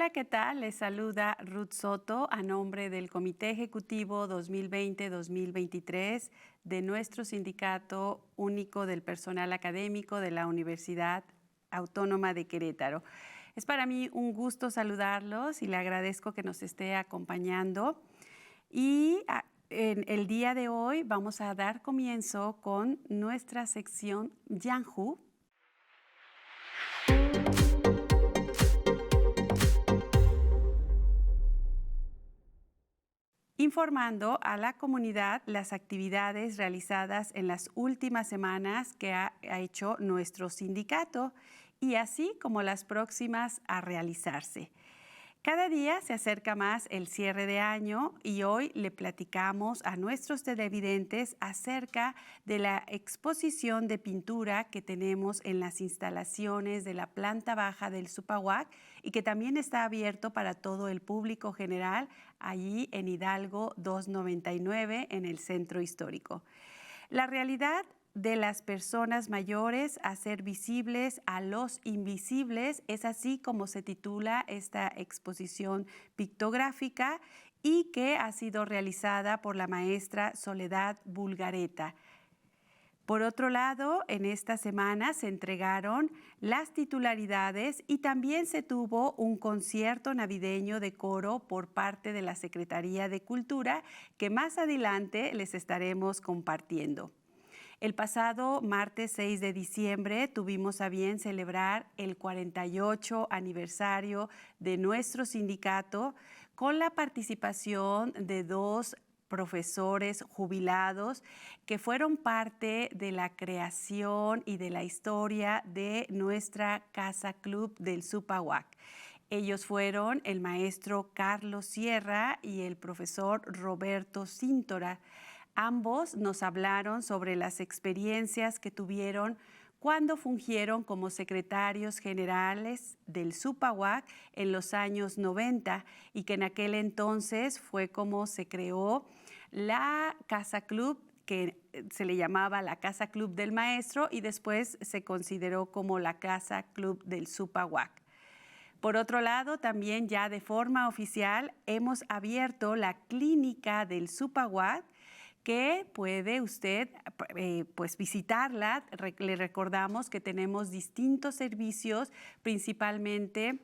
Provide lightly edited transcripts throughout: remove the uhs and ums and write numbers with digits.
Hola, ¿qué tal? Les saluda Ruth Soto a nombre del Comité Ejecutivo 2020-2023 de nuestro Sindicato Único del Personal Académico de la Universidad Autónoma de Querétaro. Es para mí un gusto saludarlos y le agradezco que nos esté acompañando. Y en el día de hoy vamos a dar comienzo con nuestra sección Yanhu, informando a la comunidad las actividades realizadas en las últimas semanas que ha hecho nuestro sindicato y así como las próximas a realizarse. Cada día se acerca más el cierre de año y hoy le platicamos a nuestros televidentes acerca de la exposición de pintura que tenemos en las instalaciones de la planta baja del Supahuac y que también está abierto para todo el público general allí en Hidalgo 299 en el centro histórico. La realidad de las personas mayores, hacer visibles a los invisibles, es así como se titula esta exposición pictográfica y que ha sido realizada por la maestra Soledad Bulgareta. Por otro lado, en esta semana se entregaron las titularidades y también se tuvo un concierto navideño de coro por parte de la Secretaría de Cultura que más adelante les estaremos compartiendo. El pasado martes 6 de diciembre tuvimos a bien celebrar el 48 aniversario de nuestro sindicato con la participación de 2 profesores jubilados que fueron parte de la creación y de la historia de nuestra Casa Club del Supahuac. Ellos fueron el maestro Carlos Sierra y el profesor Roberto Cíntora. Ambos nos hablaron sobre las experiencias que tuvieron cuando fungieron como secretarios generales del Supahuac en los años 90 y que en aquel entonces fue como se creó la Casa Club, que se le llamaba la Casa Club del Maestro y después se consideró como la Casa Club del Supahuac. Por otro lado, también ya de forma oficial hemos abierto la clínica del Supahuac, que puede usted visitarla. Le recordamos que tenemos distintos servicios, principalmente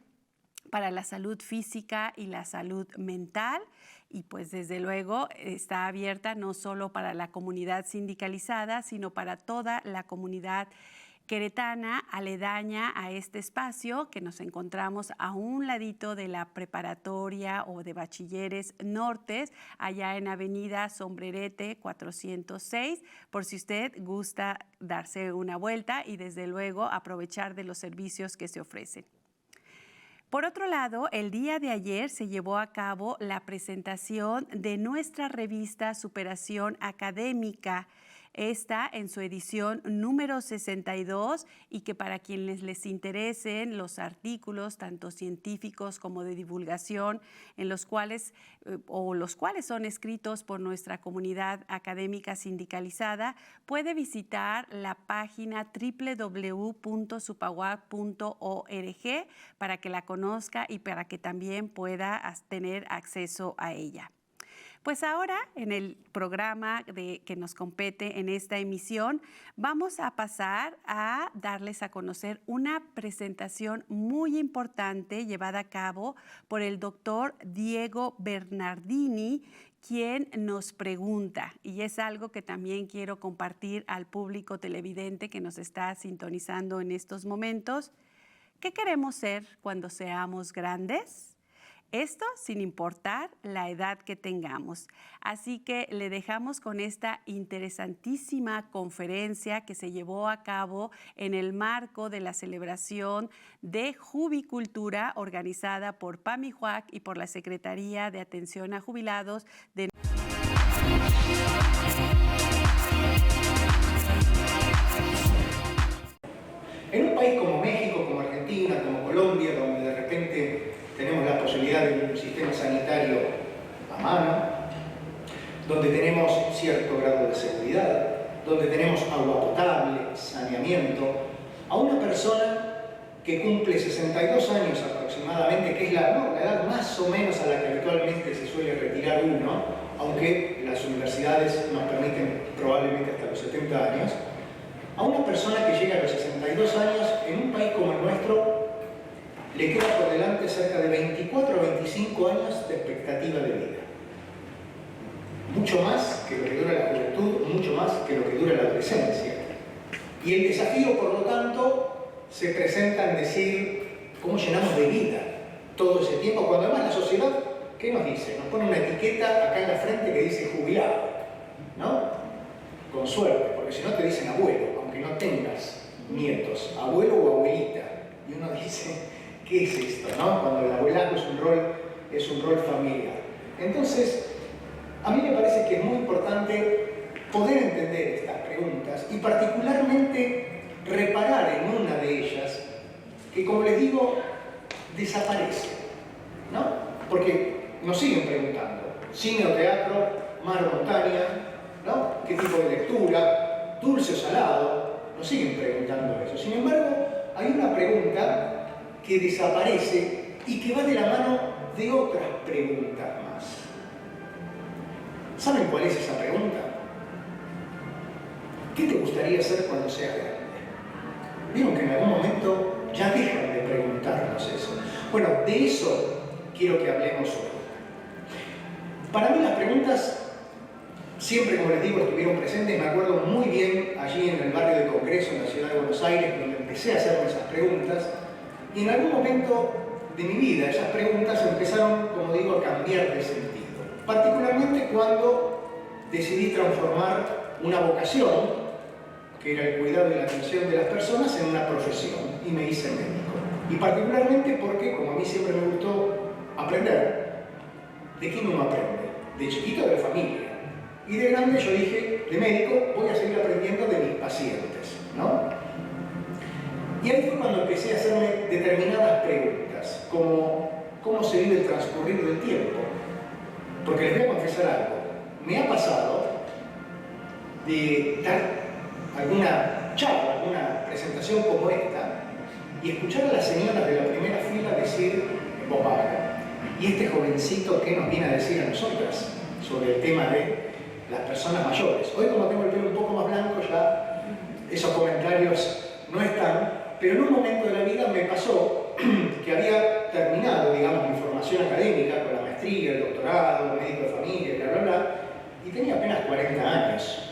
para la salud física y la salud mental, y pues desde luego está abierta no solo para la comunidad sindicalizada, sino para toda la comunidad queretana aledaña a este espacio que nos encontramos a un ladito de la preparatoria o de bachilleres nortes, allá en Avenida Sombrerete 406, por si usted gusta darse una vuelta y desde luego aprovechar de los servicios que se ofrecen. Por otro lado, el día de ayer se llevó a cabo la presentación de nuestra revista Superación Académica, esta en su edición número 62 y que para quienes les interesen los artículos tanto científicos como de divulgación en los cuales son escritos por nuestra comunidad académica sindicalizada, puede visitar la página www.supahuac.org para que la conozca y para que también pueda tener acceso a ella. Pues ahora, en el programa que nos compete en esta emisión, vamos a pasar a darles a conocer una presentación muy importante llevada a cabo por el doctor Diego Bernardini, quien nos pregunta, y es algo que también quiero compartir al público televidente que nos está sintonizando en estos momentos. ¿Qué queremos ser cuando seamos grandes? Esto sin importar la edad que tengamos. Así que le dejamos con esta interesantísima conferencia que se llevó a cabo en el marco de la celebración de Jubicultura organizada por PAMIJUAC y por la Secretaría de Atención a Jubilados de En un país como México, como Argentina, como Colombia, donde de repente tenemos la posibilidad de un sistema sanitario a mano, donde tenemos cierto grado de seguridad, donde tenemos agua potable, saneamiento, a una persona que cumple 62 años aproximadamente aproximadamente, que es la edad más o menos a la que habitualmente se suele retirar uno, aunque las universidades nos permiten probablemente hasta los 70 años, a una persona que llega a los 62 años, en un país como el nuestro, le queda por delante cerca de 24 o 25 años de expectativa de vida. Mucho más que lo que dura la juventud, mucho más que lo que dura la adolescencia. Y el desafío, por lo tanto, se presenta en decir cómo llenamos de vida todo ese tiempo, cuando además la sociedad, ¿qué nos dice? Nos pone una etiqueta acá en la frente que dice jubilado, ¿no? Con suerte, porque si no te dicen abuelo, aunque no tengas nietos, abuelo o abuelita. Y uno dice, ¿qué es esto, no? Cuando el abuelazgo es un rol familiar. Entonces, a mí me parece que es muy importante poder entender estas preguntas y particularmente reparar en una de ellas que, como les digo, desaparece, ¿no? Porque nos siguen preguntando, cine o teatro, mar o montaña, ¿no? ¿Qué tipo de lectura? ¿Dulce o salado? Nos siguen preguntando eso. Sin embargo, hay una pregunta que desaparece y que va de la mano de otras preguntas más. ¿Saben cuál es esa pregunta? ¿Qué te gustaría hacer cuando seas grande? Vieron que en algún momento ya dejan de preguntarnos eso. Bueno, de eso quiero que hablemos hoy. Para mí las preguntas siempre, como les digo, estuvieron presentes. Me acuerdo muy bien allí en el barrio de Congreso, en la ciudad de Buenos Aires, donde empecé a hacerme esas preguntas. Y en algún momento de mi vida esas preguntas empezaron, como digo, a cambiar de sentido. Particularmente cuando decidí transformar una vocación, que era el cuidado y la atención de las personas, en una profesión, y me hice médico. Y particularmente porque, como a mí siempre me gustó aprender, ¿de quién uno aprende? De chiquito de la familia. Y de grande yo dije, de médico, voy a seguir aprendiendo de mis pacientes, ¿no? Y ahí fue cuando empecé a hacerme determinadas preguntas, como ¿cómo se vive el transcurrir del tiempo? Porque les voy a confesar algo, me ha pasado de dar alguna charla, alguna presentación como esta, y escuchar a las señoras de la primera fila decir en voz baja, ¿y este jovencito qué nos viene a decir a nosotras sobre el tema de las personas mayores? Hoy, como tengo el pelo un poco más blanco, ya esos comentarios no están, pero en un momento de la vida me pasó que había terminado, digamos, mi formación académica con la maestría, el doctorado, médico de familia, bla, bla, bla, y tenía apenas 40 años.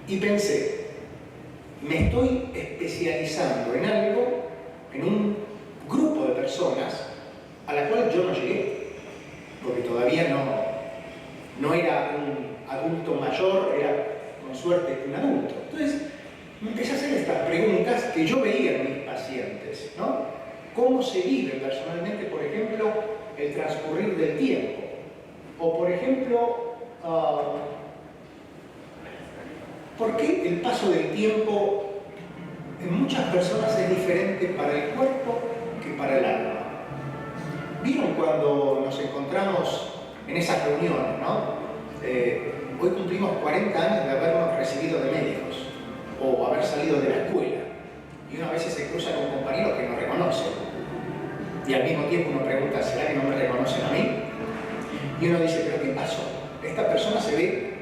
Y pensé, me estoy especializando en algo, en un grupo de personas a la cual yo no llegué, porque todavía no era un adulto mayor, era con suerte un adulto. Entonces, me empecé a hacer estas preguntas que yo veía en mis pacientes, ¿no? ¿Cómo se vive personalmente, por ejemplo, el transcurrir del tiempo? O, por ejemplo, ¿por qué el paso del tiempo en muchas personas es diferente para el cuerpo que para el alma? ¿Vieron cuando nos encontramos en esas reuniones, ¿no? Hoy cumplimos 40 años de habernos recibido de médicos o haber salido de la escuela, y uno a veces se cruza con compañeros que no reconocen, y al mismo tiempo uno pregunta, ¿será que no me reconocen a mí? Y uno dice, ¿pero qué pasó? Esta persona se ve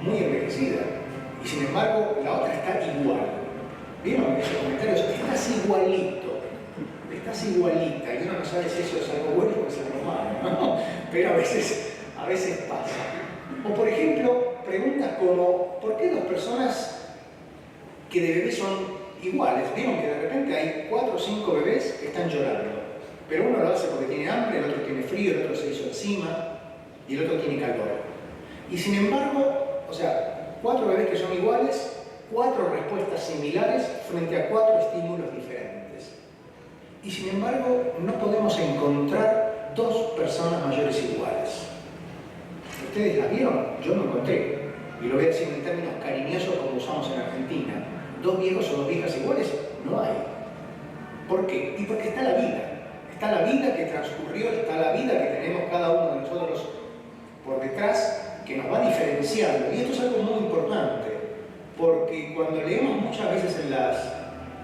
muy envejecida, y sin embargo la otra está igual. ¿Vieron esos comentarios? Estás igualito, estás igualita, y uno no sabe si eso es algo bueno o es algo malo, ¿no? Pero a veces pasa. O por ejemplo, preguntas como, ¿por qué dos personas que de bebés son iguales? Vieron que de repente hay 4 o 5 bebés que están llorando, pero uno lo hace porque tiene hambre, el otro tiene frío, el otro se hizo encima y el otro tiene calor. Y sin embargo, o sea, 4 bebés que son iguales, 4 respuestas similares frente a 4 estímulos diferentes. Y sin embargo, no podemos encontrar 2 personas mayores iguales. ¿Ustedes las vieron? Yo no encontré. Y lo voy a decir en términos cariñosos como usamos en Argentina. 2 viejos o 2 viejas iguales no hay. ¿Por qué? Y porque está la vida. Está la vida que transcurrió, está la vida que tenemos cada uno de nosotros por detrás, que nos va diferenciando. Y esto es algo muy importante, porque cuando leemos muchas veces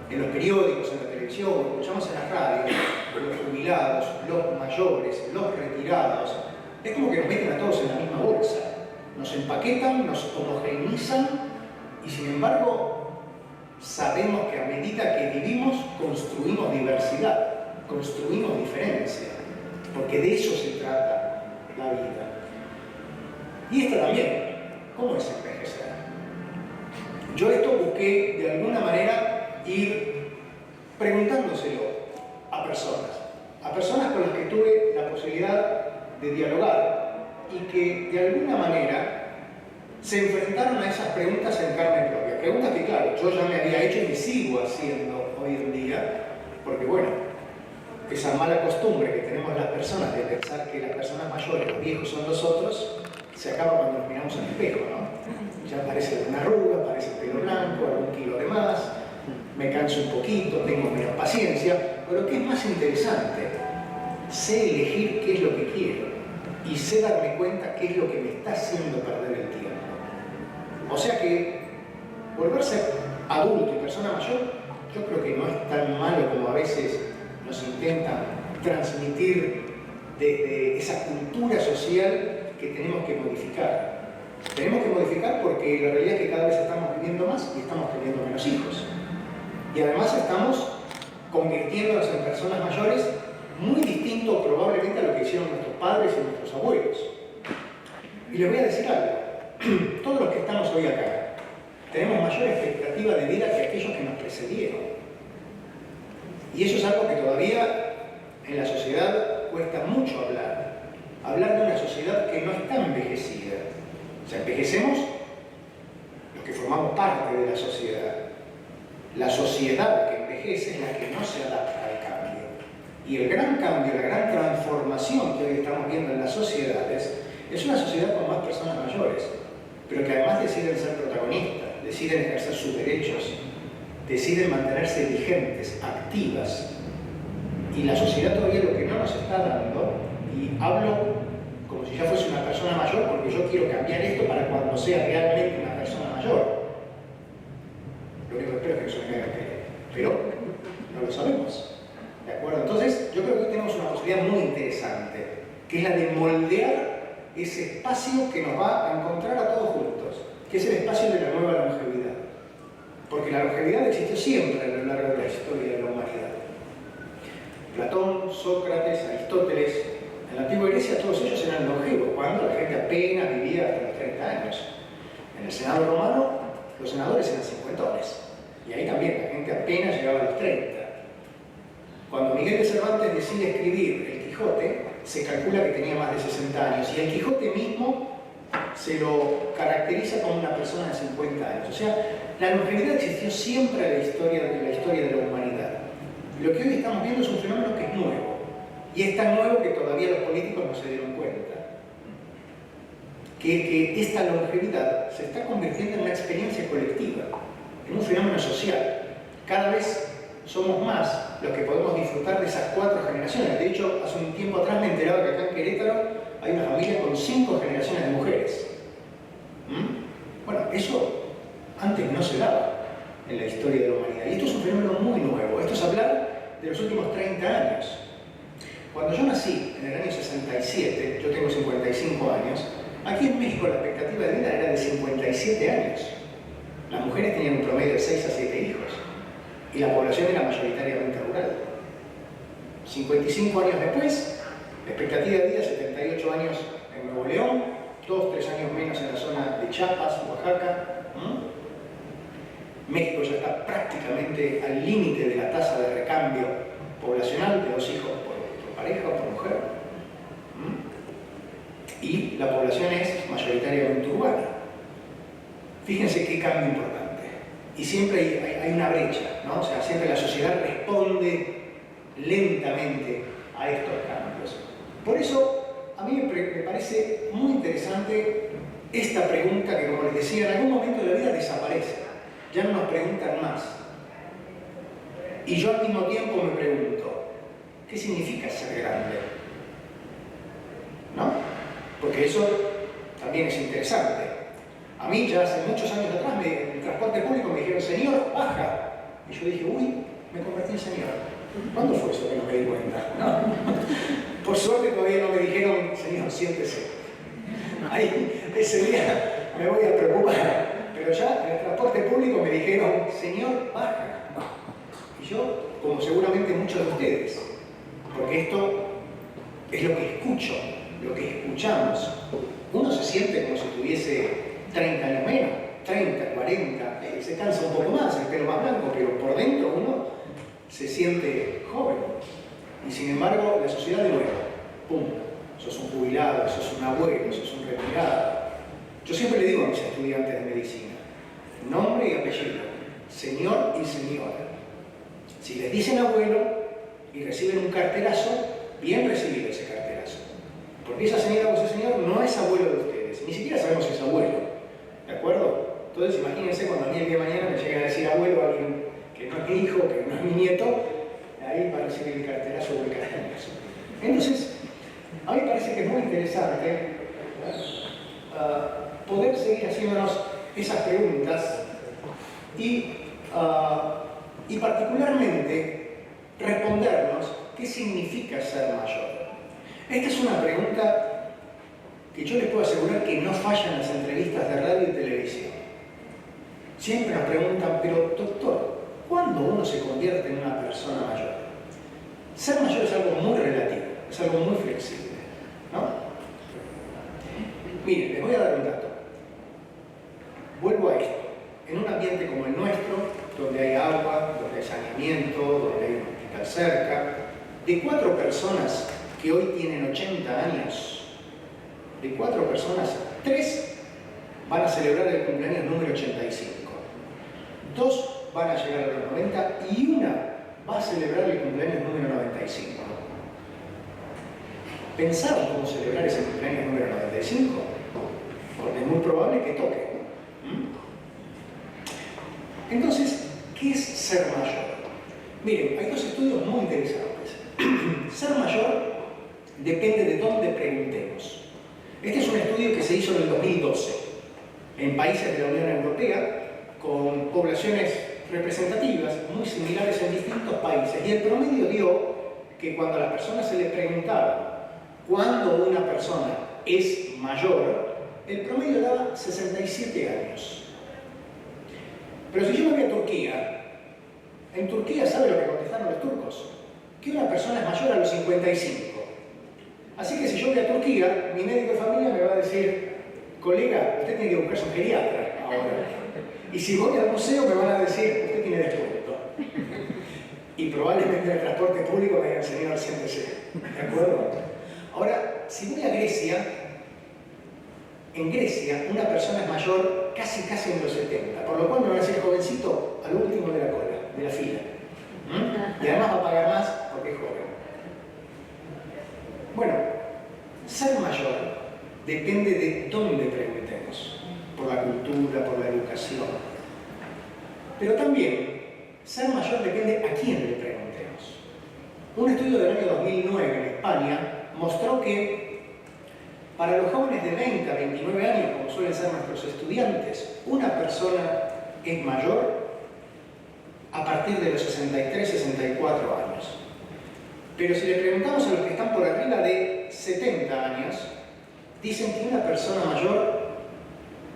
en los periódicos, en la televisión, televisión, lo escuchamos en la radio, los jubilados, los mayores, los retirados, es como que nos meten a todos en la misma bolsa. Nos empaquetan, nos homogeneizan y sin embargo sabemos que a medida que vivimos construimos diversidad, construimos diferencia, porque de eso se trata la vida. Y esta también, ¿cómo es envejecer? Yo esto busqué de alguna manera ir preguntándoselo a personas con las que tuve la posibilidad de dialogar y que de alguna manera se enfrentaron a esas preguntas en carne propia. Preguntas que, claro, yo ya me había hecho y me sigo haciendo hoy en día, porque bueno, esa mala costumbre que tenemos las personas de pensar que las personas mayores, los viejos son los otros, se acaba cuando nos miramos al espejo, ¿no? Ya aparece alguna arruga, aparece el pelo blanco, algún kilo de más, me canso un poquito, tengo menos paciencia, pero ¿qué es más interesante? Sé elegir qué es lo que quiero y sé darme cuenta qué es lo que me está haciendo perder el tiempo. O sea que volverse adulto y persona mayor, yo creo que no es tan malo como a veces nos intentan transmitir desde esa cultura social que tenemos que modificar. Tenemos que modificar porque la realidad es que cada vez estamos viviendo más y estamos teniendo menos hijos. Y además estamos convirtiéndonos en personas mayores muy distinto probablemente a lo que hicieron nuestros padres y nuestros abuelos. Y les voy a decir algo. Todos los que estamos hoy acá tenemos mayor expectativa de vida que aquellos que nos precedieron. Y eso es algo que todavía en la sociedad cuesta mucho hablar. Hablar de una sociedad que no está envejecida. O sea, envejecemos los que formamos parte de la sociedad. La sociedad que envejece es la que no se adapta al cambio. Y el gran cambio, la gran transformación que hoy estamos viendo en las sociedades es una sociedad con más personas mayores, pero que además deciden ser protagonistas, deciden ejercer sus derechos, deciden mantenerse vigentes, activas. Y la sociedad todavía lo que no nos está dando, y hablo como si ya fuese una persona mayor porque yo quiero cambiar esto para cuando sea realmente una persona mayor. Lo único que espero es que eso me haga creer, pero no lo sabemos. ¿De acuerdo? Entonces, yo creo que hoy tenemos una posibilidad muy interesante, que es la de moldear ese espacio que nos va a encontrar a todos juntos, que es el espacio de la nueva longevidad. Porque la longevidad existió siempre a lo largo de la historia de la humanidad. Platón, Sócrates, Aristóteles, en la antigua Grecia todos ellos eran longevos, cuando la gente apenas vivía hasta los 30 años. En el Senado romano, los senadores eran cincuentones, y ahí también la gente apenas llegaba a los 30. Cuando Miguel de Cervantes decide escribir El Quijote, se calcula que tenía más de 60 años, y el Quijote mismo se lo caracteriza como una persona de 50 años. O sea, la longevidad existió siempre en la historia de la humanidad. Lo que hoy estamos viendo es un fenómeno que es nuevo, y es tan nuevo que todavía los políticos no se dieron cuenta. Que esta longevidad se está convirtiendo en una experiencia colectiva, en un fenómeno social. Cada vez somos más los que podemos disfrutar de esas 4 generaciones. De hecho, hace un tiempo atrás me enteraba que acá en Querétaro hay una familia con 5 generaciones de mujeres. Bueno, eso antes no se daba en la historia de la humanidad. Y esto es un fenómeno muy nuevo. Esto es hablar de los últimos 30 años. Cuando yo nací en el año 67, yo tengo 55 años, aquí en México la expectativa de vida era de 57 años. Las mujeres tenían un promedio de 6 a 7 hijos. Y la población era mayoritariamente rural. 55 años después, la expectativa de vida, 78 años en Nuevo León, 2-3 años menos en la zona de Chiapas, Oaxaca. México ya está prácticamente al límite de la tasa de recambio poblacional de 2 hijos por pareja o por mujer. Y la población es mayoritariamente urbana. Fíjense qué cambio importante. Y siempre hay una brecha, ¿no? O sea, siempre la sociedad responde lentamente a estos cambios. Por eso, a mí me parece muy interesante esta pregunta que, como les decía, en algún momento de la vida desaparece. Ya no nos preguntan más. Y yo al mismo tiempo me pregunto, ¿qué significa ser grande? ¿No? Porque eso también es interesante. A mí ya hace muchos años atrás en el transporte público me dijeron, señor, baja. Y yo dije, uy, me convertí en señor. ¿Cuándo fue eso que no me di cuenta? ¿No? Por suerte todavía no me dijeron, señor, siéntese. Ahí, ese día me voy a preocupar. Pero ya en el transporte público me dijeron, señor, baja. Y yo, como seguramente muchos de ustedes, porque esto es lo que escucho, lo que escuchamos. Uno se siente como si tuviese 30 años menos, 30, 40, se cansa un poco más, el pelo más blanco, pero por dentro uno se siente joven. Y sin embargo, la sociedad de nuevo, ¡pum! Sos un jubilado, sos un abuelo, sos un retirado. Yo siempre le digo a mis estudiantes de medicina, nombre y apellido, señor y señora. Si les dicen abuelo y reciben un carterazo, bien recibido ese carterazo. Porque esa señora o ese señor no es abuelo de ustedes, ni siquiera sabemos si es abuelo. ¿De acuerdo? Entonces imagínense cuando a mí el día de mañana me lleguen a decir abuelo a alguien que no es mi hijo, que no es mi nieto, ahí va a recibir el carterazo o el carterazo. Entonces, a mí me parece que es muy interesante poder seguir haciéndonos esas preguntas y particularmente respondernos qué significa ser mayor. Esta es una pregunta que yo les puedo asegurar que no falla en las entrevistas de radio y televisión. Siempre nos preguntan, pero doctor, ¿cuándo uno se convierte en una persona mayor? Ser mayor es algo muy relativo, es algo muy flexible, ¿no? Miren, les voy a dar un dato. Vuelvo a esto. En un ambiente como el nuestro, donde hay agua, donde hay saneamiento, donde hay un hospital cerca, de 4 personas que hoy tienen 80 años, de 4 personas, 3 van a celebrar el cumpleaños número 85. 2 van a llegar a los 90 y 1 va a celebrar el cumpleaños número 95. ¿Pensaron cómo celebrar ese cumpleaños número 95? Porque es muy probable que toque. Entonces, ¿qué es ser mayor? Miren, hay 2 estudios muy interesantes. Ser mayor depende de dónde preguntemos. Este es un estudio que se hizo en el 2012 en países de la Unión Europea con poblaciones representativas muy similares en distintos países, y el promedio dio que cuando a las personas se les preguntaba cuándo una persona es mayor, el promedio daba 67 años. Pero si yo me voy a Turquía, en Turquía, ¿sabe lo que contestaron los turcos? Que una persona es mayor a los 55. Así que si yo voy a Turquía, mi médico de familia me va a decir, colega, usted tiene que buscarse un geriatra ahora. Y si voy al museo me van a decir, usted tiene descuento. Y probablemente en el transporte público me digan, señor, siéntese. ¿De acuerdo? Ahora, si voy a Grecia, en Grecia una persona es mayor casi en los 70, por lo cual me van a decir jovencito a lo último de la cola, de la fila. Y además va a pagar más porque es joven. Bueno, ser mayor depende de dónde preguntemos, por la cultura, por la educación. Pero también, ser mayor depende a quién le preguntemos. Un estudio del año 2009 en España mostró que para los jóvenes de 20 a 29 años, como suelen ser nuestros estudiantes, una persona es mayor a partir de los 63, 64 años. Pero si le preguntamos a los que están por arriba de 70 años, dicen que una persona mayor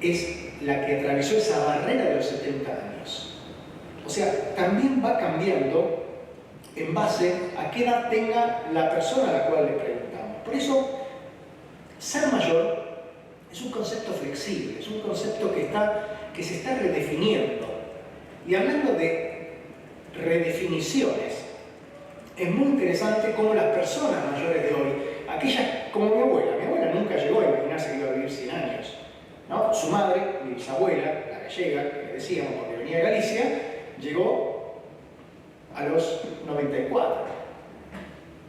es la que atravesó esa barrera de los 70 años. O sea, también va cambiando en base a qué edad tenga la persona a la cual le preguntamos. Por eso, ser mayor es un concepto flexible, es un concepto que se está redefiniendo. Y hablando de redefiniciones, es muy interesante cómo las personas mayores de hoy, aquellas como mi abuela nunca llegó a imaginarse que iba a vivir 100 años, ¿no? Su madre, mi bisabuela, la gallega, que le decíamos porque venía de Galicia, llegó a los 94.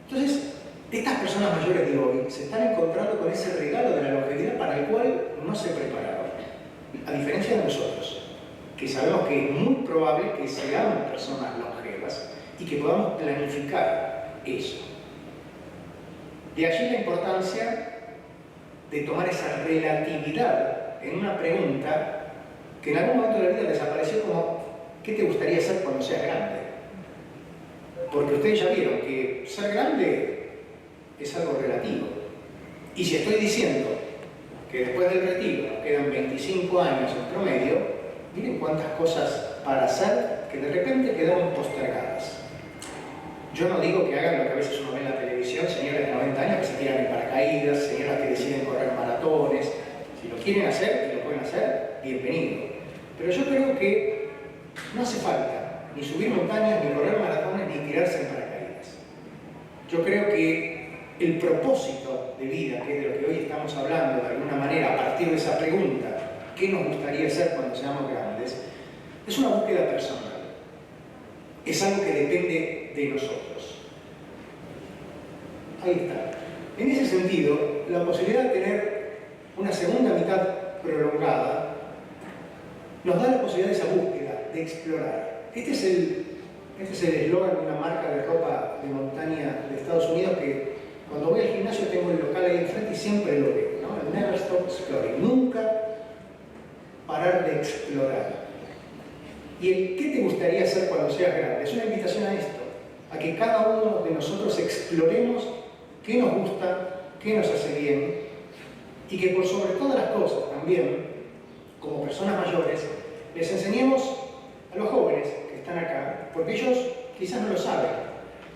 Entonces, estas personas mayores de hoy se están encontrando con ese regalo de la longevidad para el cual no se prepararon. A diferencia de nosotros, que sabemos que es muy probable que seamos personas longevas y que podamos planificar eso. De allí la importancia de tomar esa relatividad en una pregunta que en algún momento de la vida desapareció como ¿qué te gustaría hacer cuando seas grande? Porque ustedes ya vieron que ser grande es algo relativo. Y si estoy diciendo que después del retiro nos quedan 25 años en promedio, miren cuántas cosas para hacer que de repente quedaron postergadas. Yo no digo que hagan lo que a veces uno ve en la televisión, señoras de 90 años que se tiran en paracaídas, señoras que deciden correr maratones. Si lo quieren hacer y lo pueden hacer, bienvenido. Pero yo creo que no hace falta ni subir montañas, ni correr maratones, ni tirarse en paracaídas. Yo creo que el propósito de vida, que es de lo que hoy estamos hablando de alguna manera, a partir de esa pregunta, ¿qué nos gustaría ser cuando seamos grandes?, es una búsqueda personal. Es algo que depende de nosotros. Ahí está. En ese sentido, la posibilidad de tener una segunda mitad prolongada nos da la posibilidad de esa búsqueda, de explorar. Este es el eslogan de una marca de ropa de montaña de Estados Unidos que cuando voy al gimnasio tengo el local ahí enfrente y siempre lo veo, ¿no? El Never Stop Exploring. Nunca parar de explorar. ¿Y el qué te gustaría hacer cuando seas grande? Es una invitación a esto, a que cada uno de nosotros exploremos qué nos gusta, qué nos hace bien, y que por sobre todas las cosas también, como personas mayores, les enseñemos a los jóvenes que están acá, porque ellos quizás no lo saben,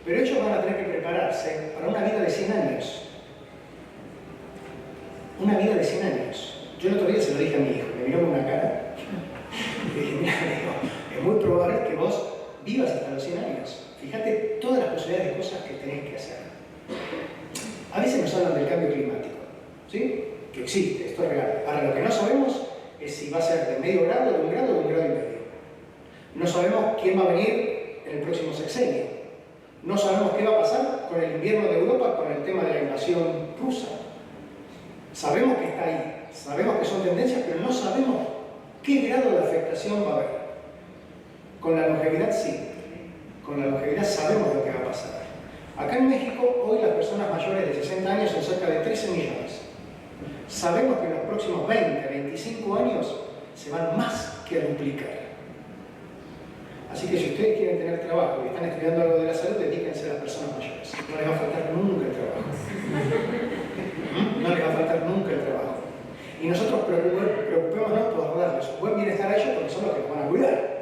pero ellos van a tener que prepararse para una vida de 100 años. Una vida de 100 años. Yo el otro día se lo dije a mi hijo, me miró con una cara. Le dije, mira, es muy probable que vos vivas hasta los 100 años. Fíjate todas las posibilidades de cosas que tenés que hacer. A veces nos hablan del cambio climático, ¿sí? Que existe, esto es real. Ahora, lo que no sabemos es si va a ser de medio grado, de un grado o de un grado y medio. No sabemos quién va a venir en el próximo sexenio. No sabemos qué va a pasar con el invierno de Europa con el tema de la invasión rusa. Sabemos que está ahí, sabemos que son tendencias, pero no sabemos qué grado de afectación va a haber. Con la longevidad sí, con la longevidad sabemos lo que va a pasar. Acá en México, hoy las personas mayores de 60 años son cerca de 13 millones. Sabemos que en los próximos 20, 25 años se van más que a duplicar. Así que si ustedes quieren tener trabajo y están estudiando algo de la salud, dedíquense a las personas mayores. No les va a faltar nunca el trabajo. No les va a faltar nunca el trabajo. Y nosotros preocupémonos por darles un buen bienestar a ellos porque son los que nos van a cuidar.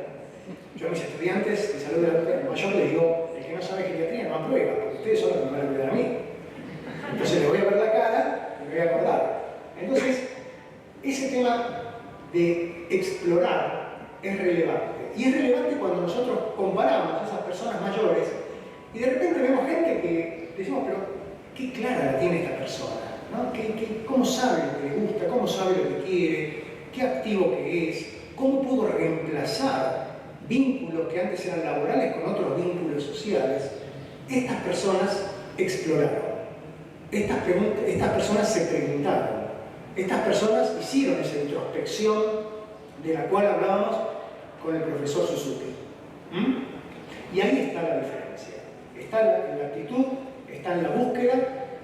Yo a mis estudiantes de salud de la mujer mayor les digo, el que no sabe geriatría no aprueba, porque ustedes son los que me van a cuidar a mí. Entonces les voy a ver la cara y me voy a acordar. Entonces, ese tema de explorar es relevante. Y es relevante cuando nosotros comparamos a esas personas mayores y de repente vemos gente que decimos, pero qué clara la tiene esta persona, ¿no? ¿Cómo sabe lo que le gusta? ¿Cómo sabe lo que quiere? ¿Qué activo que es? ¿Cómo pudo reemplazar vínculos que antes eran laborales con otros vínculos sociales? Estas personas exploraron. Estas personas se preguntaron. Estas personas hicieron esa introspección de la cual hablábamos con el profesor Suzuki. Y ahí está la diferencia. Está en la actitud, está en la búsqueda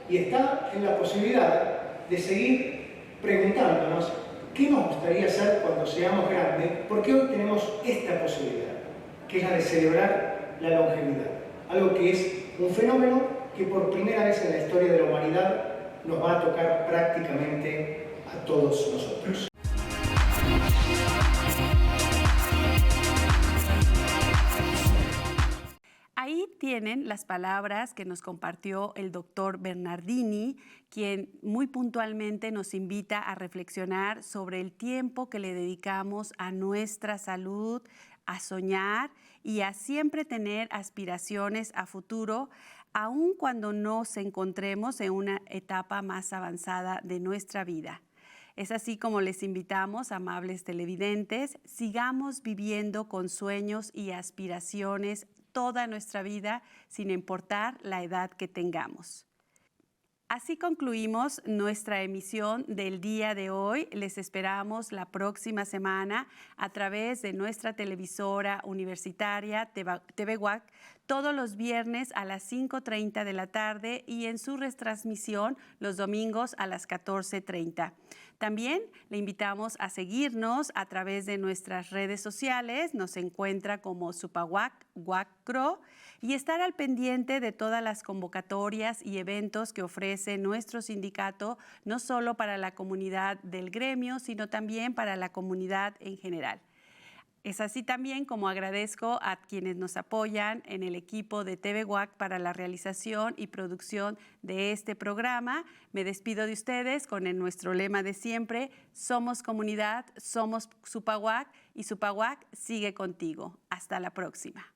y está en la posibilidad de seguir preguntándonos qué nos gustaría hacer cuando seamos grandes, porque hoy tenemos esta posibilidad, que es la de celebrar la longevidad. Algo que es un fenómeno que por primera vez en la historia de la humanidad nos va a tocar prácticamente a todos nosotros. Ahí tienen las palabras que nos compartió el doctor Bernardini, quien muy puntualmente nos invita a reflexionar sobre el tiempo que le dedicamos a nuestra salud, a soñar y a siempre tener aspiraciones a futuro, aun cuando nos encontremos en una etapa más avanzada de nuestra vida. Es así como les invitamos, amables televidentes, sigamos viviendo con sueños y aspiraciones toda nuestra vida, sin importar la edad que tengamos. Así concluimos nuestra emisión del día de hoy. Les esperamos la próxima semana a través de nuestra televisora universitaria TV UAC, todos los viernes a las 5:30 de la tarde y en su retransmisión los domingos a las 14:30. También le invitamos a seguirnos a través de nuestras redes sociales. Nos encuentra como Supahuac, Huacro, y estar al pendiente de todas las convocatorias y eventos que ofrece nuestro sindicato, no solo para la comunidad del gremio, sino también para la comunidad en general. Es así también como agradezco a quienes nos apoyan en el equipo de TV WAC para la realización y producción de este programa. Me despido de ustedes con nuestro lema de siempre: somos comunidad, somos Supahuac y Supahuac sigue contigo. Hasta la próxima.